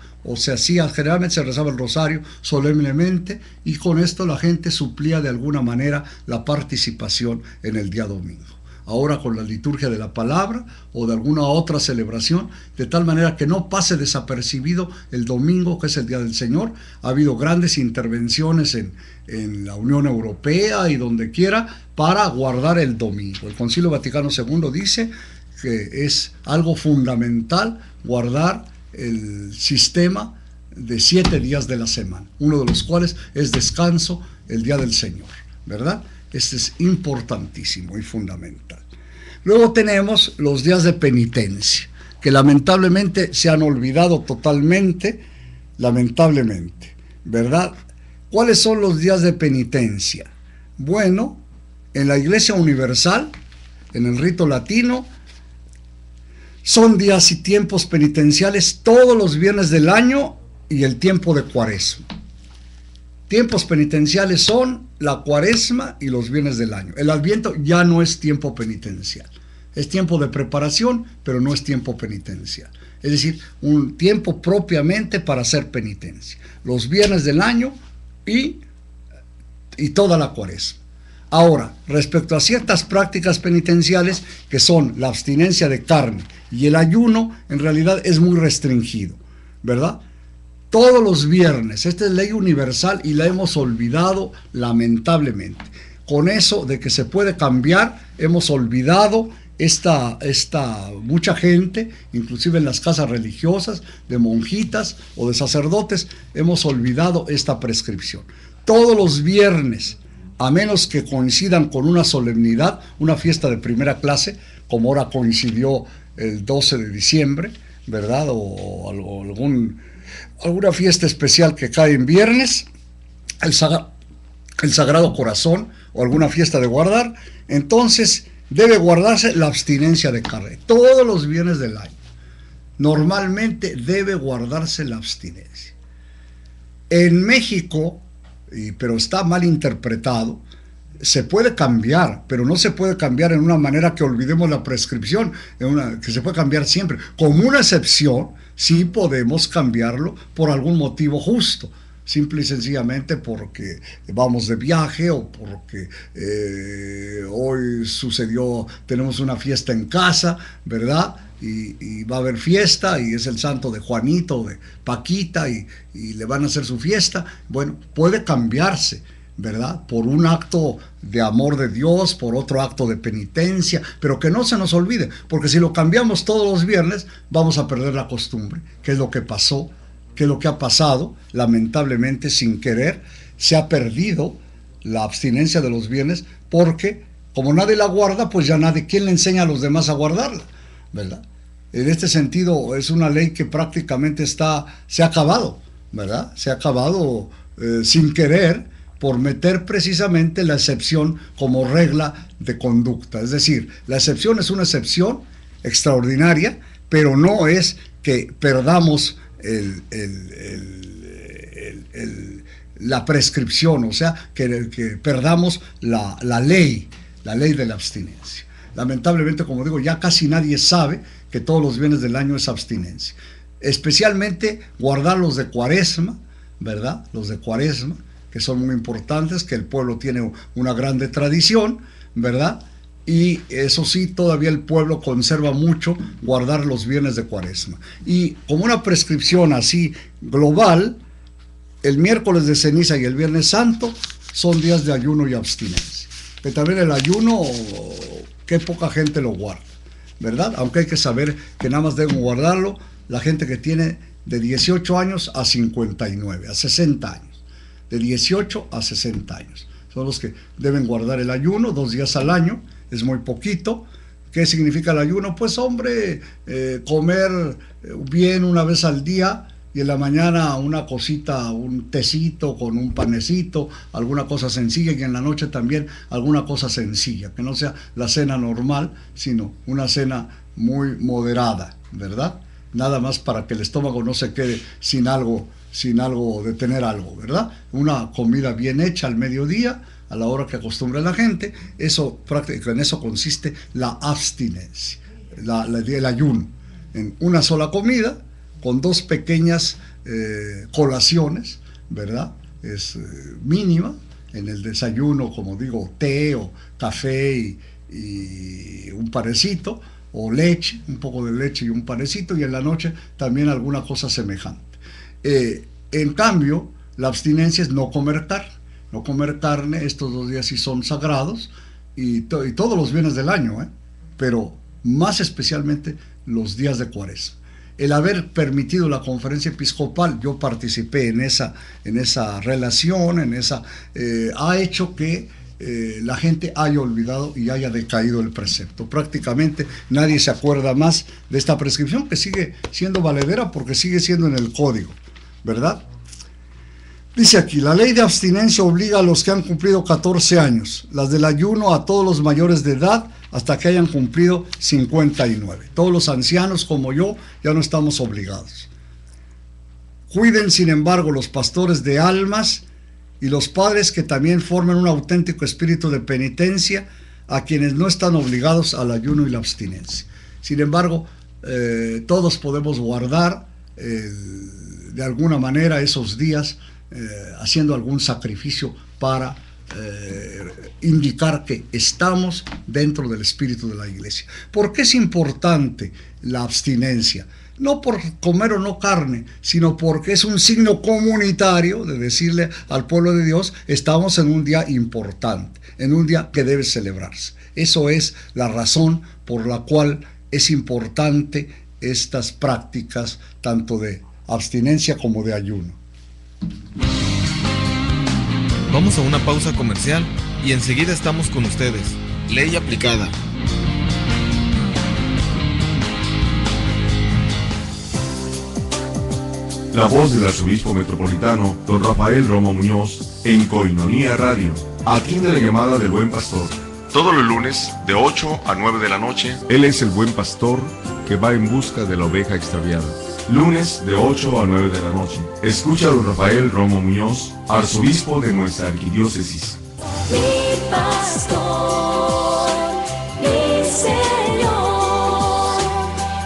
generalmente se rezaba el rosario solemnemente, y con esto la gente suplía de alguna manera la participación en el día domingo. Ahora con la liturgia de la palabra o de alguna otra celebración, de tal manera que no pase desapercibido el domingo, que es el día del Señor. Ha habido grandes intervenciones en la Unión Europea y donde quiera para guardar el domingo. El Concilio Vaticano II dice que es algo fundamental guardar el sistema de 7 días de la semana, uno de los cuales es descanso, el día del Señor, ¿verdad? Este es importantísimo y fundamental. Luego tenemos los días de penitencia, que lamentablemente se han olvidado totalmente, lamentablemente, ¿verdad? ¿Cuáles son los días de penitencia? Bueno, en la Iglesia Universal, en el rito latino, son días y tiempos penitenciales todos los viernes del año y el tiempo de Cuaresma. Tiempos penitenciales son la Cuaresma y los viernes del año. El Adviento ya no es tiempo penitencial. Es tiempo de preparación, pero no es tiempo penitencial. Es decir, un tiempo propiamente para hacer penitencia. Los viernes del año y toda la Cuaresma. Ahora, respecto a ciertas prácticas penitenciales que son la abstinencia de carne y el ayuno, en realidad es muy restringido, ¿verdad? Todos los viernes, esta es ley universal y la hemos olvidado lamentablemente. Con eso de que se puede cambiar, hemos olvidado mucha gente, inclusive en las casas religiosas, de monjitas o de sacerdotes, hemos olvidado esta prescripción. Todos los viernes, a menos que coincidan con una solemnidad, una fiesta de primera clase, como ahora coincidió el 12 de diciembre, ¿verdad? O alguna fiesta especial que cae en viernes, el Sagrado Corazón o alguna fiesta de guardar, entonces debe guardarse la abstinencia de carne. Todos los viernes del año, normalmente debe guardarse la abstinencia. En México, pero está mal interpretado, se puede cambiar, pero no se puede cambiar en una manera que olvidemos la prescripción, que se puede cambiar siempre. Como una excepción, sí podemos cambiarlo por algún motivo justo, simple y sencillamente porque vamos de viaje o porque hoy tenemos una fiesta en casa, ¿verdad? Y va a haber fiesta y es el santo de Juanito o de Paquita y le van a hacer su fiesta. Bueno, puede cambiarse, ¿verdad? Por un acto de amor de Dios, por otro acto de penitencia, pero que no se nos olvide, porque si lo cambiamos todos los viernes, vamos a perder la costumbre, que es lo que pasó, que es lo que ha pasado, lamentablemente sin querer, se ha perdido la abstinencia de los viernes, porque como nadie la guarda, pues ya ¿quién le enseña a los demás a guardarla? ¿Verdad? En este sentido es una ley que prácticamente se ha acabado, ¿verdad? Se ha acabado sin querer, por meter precisamente la excepción como regla de conducta. Es decir, la excepción es una excepción extraordinaria, pero no es que perdamos la prescripción, o sea, que perdamos la ley de la abstinencia. Lamentablemente, como digo, ya casi nadie sabe que todos los viernes del año es abstinencia. Especialmente guardar los de Cuaresma, ¿verdad? Los de Cuaresma, que son muy importantes, que el pueblo tiene una grande tradición, ¿verdad? Y eso sí, todavía el pueblo conserva mucho guardar los viernes de Cuaresma. Y como una prescripción así global, el miércoles de ceniza y el viernes santo son días de ayuno y abstinencia. Que también el ayuno, qué poca gente lo guarda, ¿verdad? Aunque hay que saber que nada más deben guardarlo la gente que tiene de 18 años a 59, a 60 años. De 18 a 60 años. Son los que deben guardar el ayuno 2 días al año, es muy poquito. ¿Qué significa el ayuno? Pues hombre, comer bien una vez al día y en la mañana una cosita, un tecito con un panecito, alguna cosa sencilla, y en la noche también alguna cosa sencilla, que no sea la cena normal, sino una cena muy moderada, ¿verdad? Nada más para que el estómago no se quede sin algo de tener algo, ¿verdad? Una comida bien hecha al mediodía, a la hora que acostumbra la gente, en eso consiste la abstinencia, el ayuno, en una sola comida, con 2 pequeñas colaciones, ¿verdad? Es mínima, en el desayuno, como digo, té o café y un panecito, o leche, un poco de leche y un panecito, y en la noche también alguna cosa semejante. En cambio, la abstinencia es no comer carne. No comer carne, estos 2 días sí son sagrados, y todos los viernes del año, pero más especialmente los días de Cuaresma. El haber permitido la conferencia episcopal, yo participé en esa relación, ha hecho que la gente haya olvidado y haya decaído el precepto. Prácticamente nadie se acuerda más de esta prescripción, que sigue siendo valedera porque sigue siendo en el código, ¿verdad? Dice aquí, la ley de abstinencia obliga a los que han cumplido 14 años, las del ayuno a todos los mayores de edad hasta que hayan cumplido 59. Todos los ancianos como yo ya no estamos obligados. Cuiden, sin embargo, los pastores de almas y los padres que también forman un auténtico espíritu de penitencia a quienes no están obligados al ayuno y la abstinencia. Sin embargo, todos podemos guardar de alguna manera esos días haciendo algún sacrificio para indicar que estamos dentro del espíritu de la iglesia. ¿Por qué es importante la abstinencia? No por comer o no carne, sino porque es un signo comunitario de decirle al pueblo de Dios, estamos en un día importante, en un día que debe celebrarse. Eso es la razón por la cual es importante estas prácticas, tanto de abstinencia como de ayuno. Vamos a una pausa comercial y enseguida estamos con ustedes. Ley aplicada. La voz del arzobispo metropolitano, don Rafael Romo Muñoz, en Coinonía Radio. Atiende la llamada del Buen Pastor. Todos los lunes, de 8 a 9 de la noche. Él es el Buen Pastor que va en busca de la oveja extraviada. Lunes, de 8 a 9 de la noche. Escucha a don Rafael Romo Muñoz, arzobispo de nuestra arquidiócesis. Mi pastor, mi Señor,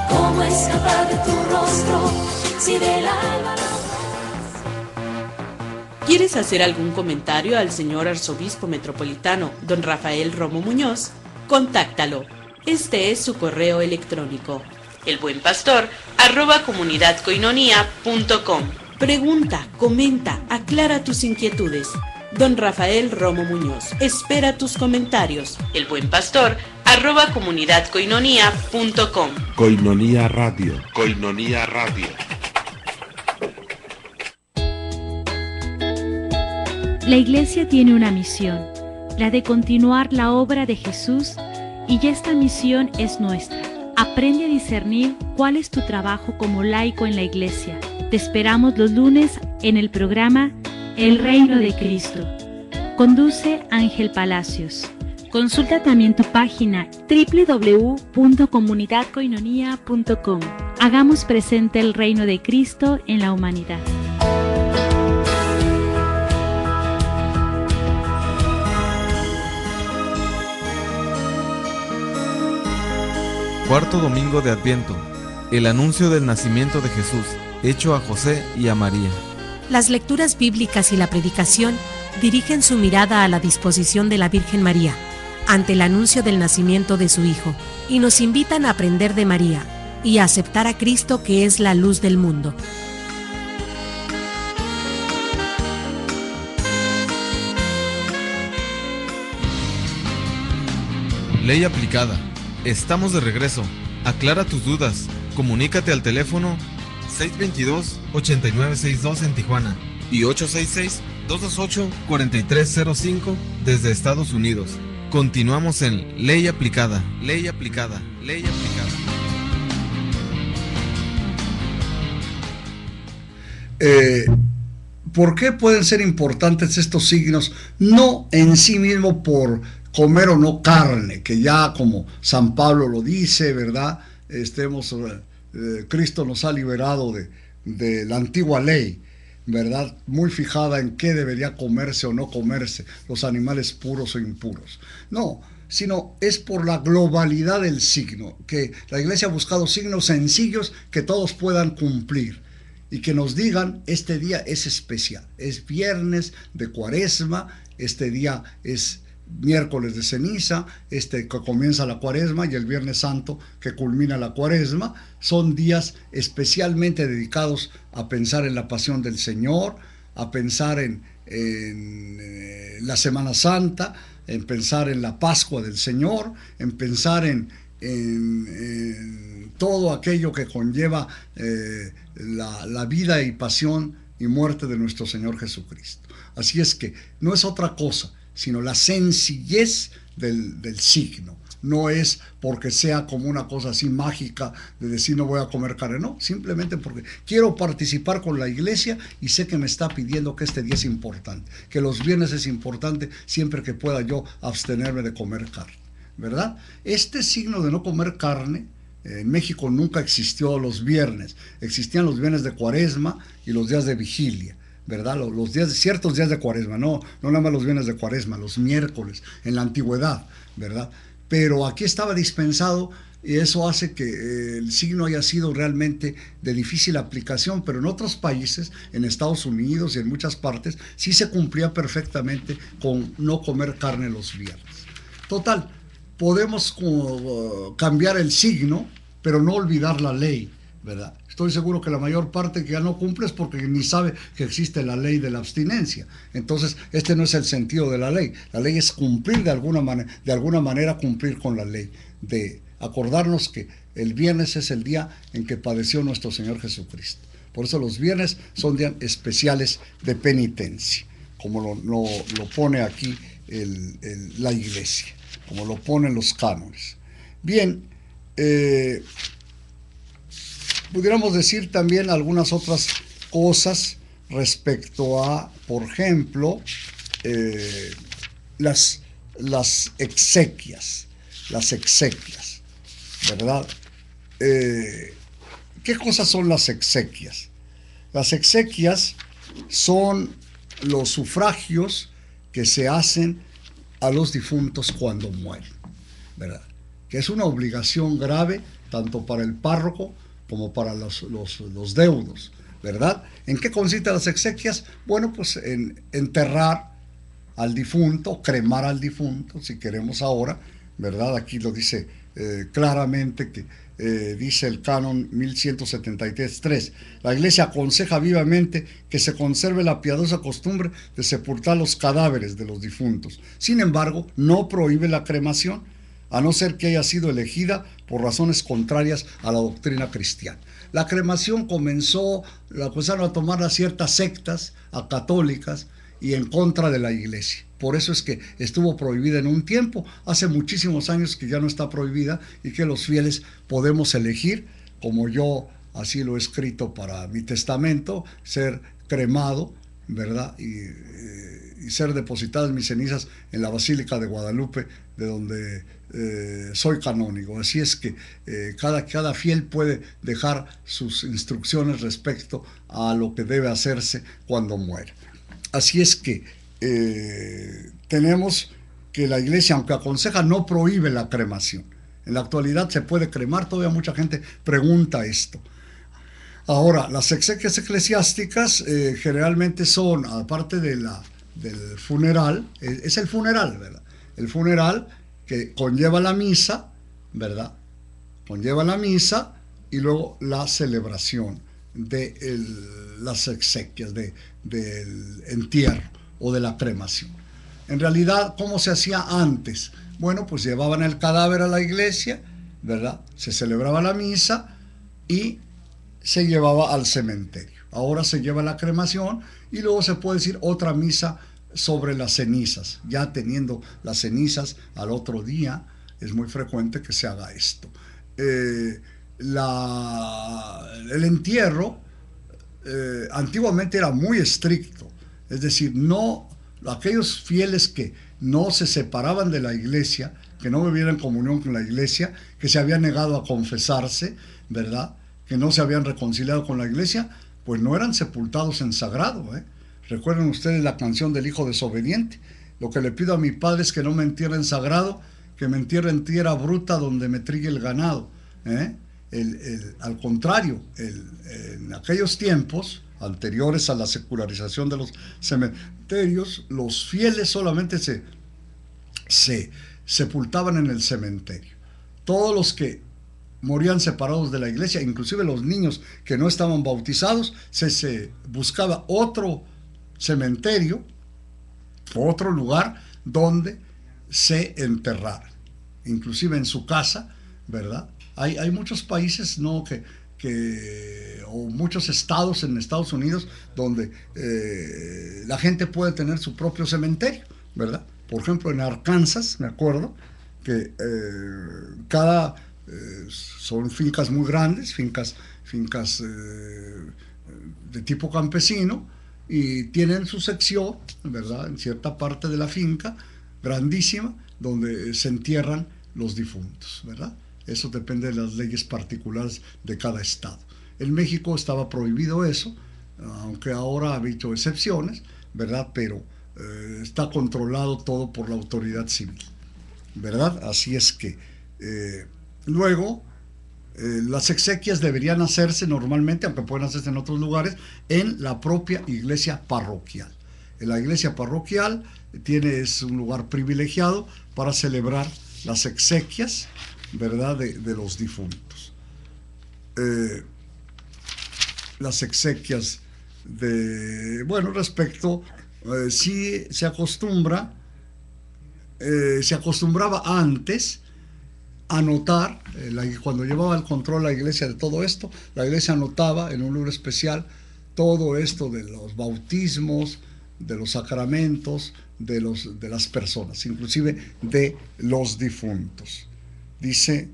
¿cómo escapar de tu rostro si del alma no? ¿Quieres hacer algún comentario al señor arzobispo metropolitano, don Rafael Romo Muñoz? Contáctalo. Este es su correo electrónico: elbuenpastor@comunidadcoinonia.com. Pregunta, comenta, aclara tus inquietudes. Don Rafael Romo Muñoz espera tus comentarios. elbuenpastor@comunidadcoinonia.com. Coinonía Radio. Coinonía Radio. La Iglesia tiene una misión, la de continuar la obra de Jesús, y esta misión es nuestra. Aprende a discernir cuál es tu trabajo como laico en la Iglesia. Te esperamos los lunes en el programa El Reino de Cristo. Conduce Ángel Palacios. Consulta también tu página www.comunidadcoinonia.com. Hagamos presente el reino de Cristo en la humanidad. Cuarto domingo de Adviento. El anuncio del nacimiento de Jesús, hecho a José y a María. Las lecturas bíblicas y la predicación dirigen su mirada a la disposición de la Virgen María ante el anuncio del nacimiento de su Hijo, y nos invitan a aprender de María y a aceptar a Cristo, que es la luz del mundo. Ley aplicada. Estamos de regreso. Aclara tus dudas. Comunícate al teléfono 622-8962 en Tijuana y 866-228-4305 desde Estados Unidos. Continuamos en Ley aplicada. Ley aplicada. Ley aplicada. ¿Por qué pueden ser importantes estos signos? No en sí mismo por comer o no carne, que ya como San Pablo lo dice, ¿verdad? Cristo nos ha liberado de la antigua ley, ¿verdad? Muy fijada en qué debería comerse o no comerse, los animales puros o impuros. No, sino es por la globalidad del signo, que la Iglesia ha buscado signos sencillos que todos puedan cumplir y que nos digan, este día es especial, es viernes de Cuaresma, este día es miércoles de ceniza, que comienza la Cuaresma, y el Viernes Santo que culmina la Cuaresma. Son días especialmente dedicados a pensar en la pasión del Señor, a pensar en la Semana Santa, en pensar en la Pascua del Señor, en pensar en todo aquello que conlleva la vida y pasión y muerte de nuestro Señor Jesucristo. Así es que no es otra cosa, sino la sencillez del signo. No es porque sea como una cosa así mágica de decir no voy a comer carne, no, simplemente porque quiero participar con la iglesia y sé que me está pidiendo que este día es importante, que los viernes es importante siempre que pueda yo abstenerme de comer carne, ¿verdad? Este signo de no comer carne, en México nunca existió los viernes, existían los viernes de Cuaresma y los días de vigilia, ¿verdad? Los días, ciertos días de Cuaresma, no nada más los viernes de Cuaresma, los miércoles, en la antigüedad, ¿verdad? Pero aquí estaba dispensado y eso hace que el signo haya sido realmente de difícil aplicación, pero en otros países, en Estados Unidos y en muchas partes, sí se cumplía perfectamente con no comer carne los viernes. Total, podemos cambiar el signo, pero no olvidar la ley, ¿verdad? Estoy seguro que la mayor parte que ya no cumple es porque ni sabe que existe la ley de la abstinencia. Entonces, este no es el sentido de la ley. La ley es cumplir de alguna manera cumplir con la ley, de acordarnos que el viernes es el día en que padeció nuestro Señor Jesucristo. Por eso los viernes son días especiales de penitencia, como lo pone aquí la iglesia, como lo ponen los cánones. Bien, pudiéramos decir también algunas otras cosas respecto a, por ejemplo, las exequias, ¿verdad? ¿Qué cosas son las exequias? Las exequias son los sufragios que se hacen a los difuntos cuando mueren, ¿verdad? Que es una obligación grave tanto para el párroco como para los deudos, ¿verdad? ¿En qué consisten las exequias? Bueno, pues en enterrar al difunto, cremar al difunto, si queremos ahora, ¿verdad? Aquí lo dice claramente, que dice el canon 1173.3. La Iglesia aconseja vivamente que se conserve la piadosa costumbre de sepultar los cadáveres de los difuntos. Sin embargo, no prohíbe la cremación, a no ser que haya sido elegida por razones contrarias a la doctrina cristiana. La cremación la comenzaron a tomar a ciertas sectas, a católicas, y en contra de la iglesia. Por eso es que estuvo prohibida en un tiempo, hace muchísimos años que ya no está prohibida, y que los fieles podemos elegir, como yo así lo he escrito para mi testamento, ser cremado, ¿verdad? Y ser depositadas mis cenizas en la Basílica de Guadalupe, de donde soy canónigo. Así es que cada fiel puede dejar sus instrucciones respecto a lo que debe hacerse cuando muere. Así es que tenemos que la iglesia, aunque aconseja, no prohíbe la cremación. En la actualidad se puede cremar, todavía mucha gente pregunta esto. Ahora, las exequias eclesiásticas generalmente son, aparte del funeral, es el funeral, ¿verdad? El funeral que conlleva la misa, ¿verdad? Conlleva la misa y luego la celebración de las exequias, del entierro o de la cremación. En realidad, ¿cómo se hacía antes? Bueno, pues llevaban el cadáver a la iglesia, ¿verdad? Se celebraba la misa y se llevaba al cementerio. Ahora se lleva la cremación y luego se puede decir otra misa sobre las cenizas. Ya teniendo las cenizas al otro día, es muy frecuente que se haga esto. El entierro antiguamente era muy estricto, es decir, aquellos fieles que no se separaban de la iglesia, que no vivían en comunión con la iglesia, que se habían negado a confesarse, ¿verdad?, que no se habían reconciliado con la iglesia, pues no eran sepultados en sagrado, ¿eh? Recuerden ustedes la canción del hijo desobediente: lo que le pido a mi padre es que no me entierre en sagrado, que me entierre en tierra bruta donde me trille el ganado, ¿eh? Al contrario, en aquellos tiempos anteriores a la secularización de los cementerios, los fieles solamente se sepultaban en el cementerio. Todos los que morían separados de la iglesia, inclusive los niños que no estaban bautizados, se buscaba otro cementerio, otro lugar donde se enterraran, inclusive en su casa, ¿verdad? Hay muchos países, ¿no?, o muchos estados en Estados Unidos donde la gente puede tener su propio cementerio, ¿verdad? Por ejemplo, en Arkansas, me acuerdo, que son fincas muy grandes, fincas de tipo campesino, y tienen su sección, ¿verdad?, en cierta parte de la finca, grandísima, donde se entierran los difuntos, ¿verdad? Eso depende de las leyes particulares de cada estado. En México estaba prohibido eso, aunque ahora ha habido excepciones, ¿verdad? Pero está controlado todo por la autoridad civil, ¿verdad? Así es que luego las exequias deberían hacerse normalmente, aunque pueden hacerse en otros lugares, en la propia iglesia parroquial. En la iglesia parroquial es un lugar privilegiado para celebrar las exequias, ¿verdad?, de los difuntos. Las exequias respecto, sí se acostumbraba antes a anotar, cuando llevaba el control la iglesia de todo esto, la iglesia anotaba en un libro especial todo esto de los bautismos, de los sacramentos, de las personas, inclusive de los difuntos. Dice,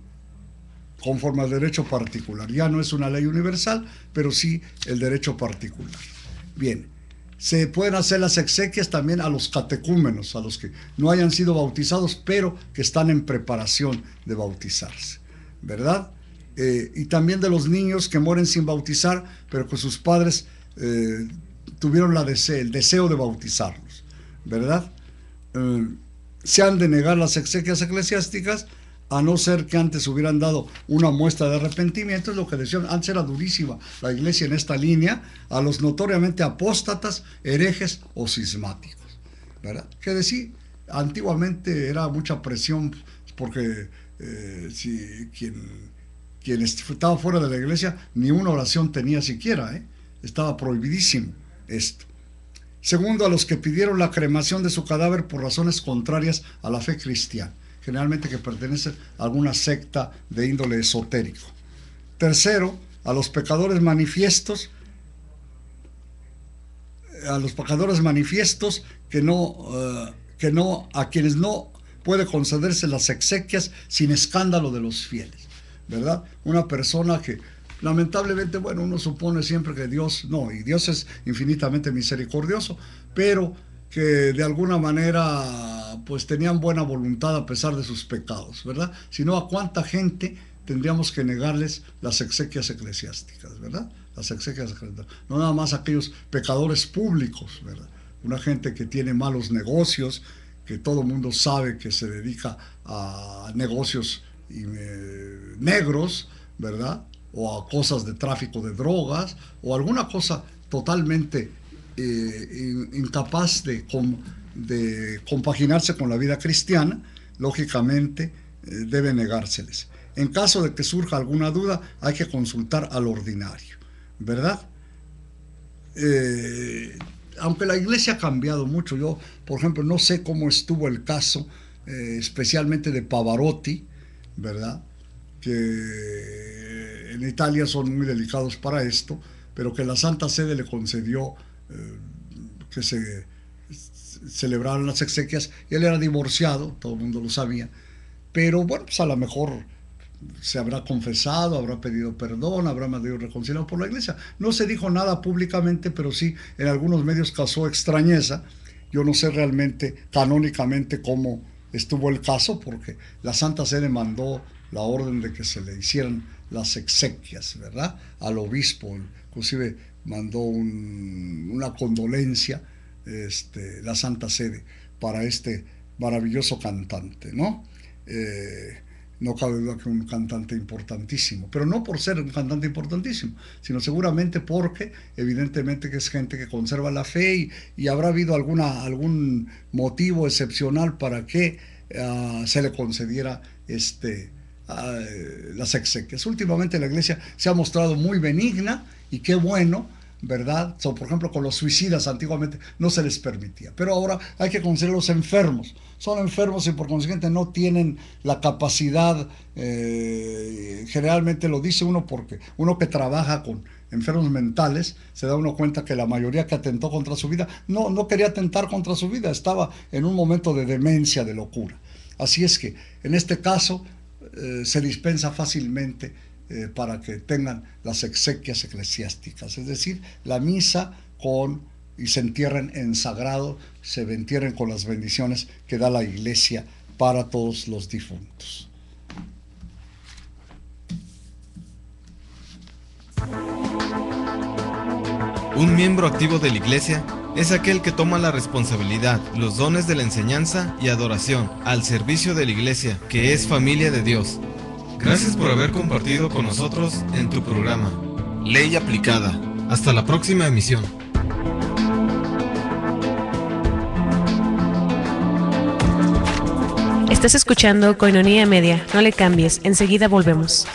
conforme al derecho particular. Ya no es una ley universal, pero sí el derecho particular. Bien, se pueden hacer las exequias también a los catecúmenos, a los que no hayan sido bautizados, pero que están en preparación de bautizarse, ¿verdad? Y también de los niños que mueren sin bautizar, pero que sus padres tuvieron el deseo de bautizarlos, ¿verdad? Se han de negar las exequias eclesiásticas, a no ser que antes hubieran dado una muestra de arrepentimiento. Es lo que decían, antes era durísima la iglesia en esta línea, a los notoriamente apóstatas, herejes o cismáticos, ¿verdad? Que decir, antiguamente era mucha presión, porque si quien estaba fuera de la iglesia, ni una oración tenía siquiera, estaba prohibidísimo esto. Segundo, a los que pidieron la cremación de su cadáver por razones contrarias a la fe cristiana, generalmente que pertenecen a alguna secta de índole esotérico. Tercero, a los pecadores manifiestos, a quienes no puede concederse las exequias sin escándalo de los fieles, ¿verdad? Una persona que lamentablemente, uno supone siempre que Dios es infinitamente misericordioso, pero que de alguna manera pues tenían buena voluntad a pesar de sus pecados, ¿verdad? Si no, ¿a cuánta gente tendríamos que negarles las exequias eclesiásticas, ¿verdad? Las exequias eclesiásticas, no nada más aquellos pecadores públicos, ¿verdad? Una gente que tiene malos negocios, que todo el mundo sabe que se dedica a negocios negros, ¿verdad? O a cosas de tráfico de drogas, o alguna cosa totalmente incapaz de compaginarse con la vida cristiana, lógicamente debe negárseles. En caso de que surja alguna duda, hay que consultar al ordinario, ¿verdad? Aunque la iglesia ha cambiado mucho, yo, por ejemplo, no sé cómo estuvo el caso, especialmente de Pavarotti, ¿verdad?, que en Italia son muy delicados para esto, pero que la Santa Sede le concedió que se celebraran las exequias. Él era divorciado, todo el mundo lo sabía, pero pues a lo mejor se habrá confesado, habrá pedido perdón, habrá pedido reconciliado por la iglesia. No se dijo nada públicamente, pero sí en algunos medios causó extrañeza. Yo no sé realmente canónicamente cómo estuvo el caso, porque la Santa Sede mandó la orden de que se le hicieran las exequias, ¿verdad?, al obispo. Inclusive mandó una condolencia, la Santa Sede, para este maravilloso cantante, ¿no? No cabe duda que un cantante importantísimo, pero no por ser un cantante importantísimo, sino seguramente porque evidentemente que es gente que conserva la fe, y habrá habido algún motivo excepcional para que se le concediera las exequias. Últimamente la iglesia se ha mostrado muy benigna, y qué bueno, ¿verdad? Por ejemplo, con los suicidas antiguamente no se les permitía, pero ahora hay que considerarlos enfermos. Son enfermos y por consiguiente no tienen la capacidad, generalmente lo dice uno porque uno que trabaja enfermos mentales, se da uno cuenta que la mayoría que atentó contra su vida no quería atentar contra su vida, estaba en un momento de demencia, de locura. Así es que en este caso se dispensa fácilmente para que tengan las exequias eclesiásticas, es decir, la misa y se entierren en sagrado, se entierren con las bendiciones que da la Iglesia para todos los difuntos. Un miembro activo de la Iglesia es aquel que toma la responsabilidad, los dones de la enseñanza y adoración al servicio de la Iglesia, que es familia de Dios. Gracias por haber compartido con nosotros en tu programa Ley Aplicada. Hasta la próxima emisión. Estás escuchando Koinonia Media. No le cambies, enseguida volvemos.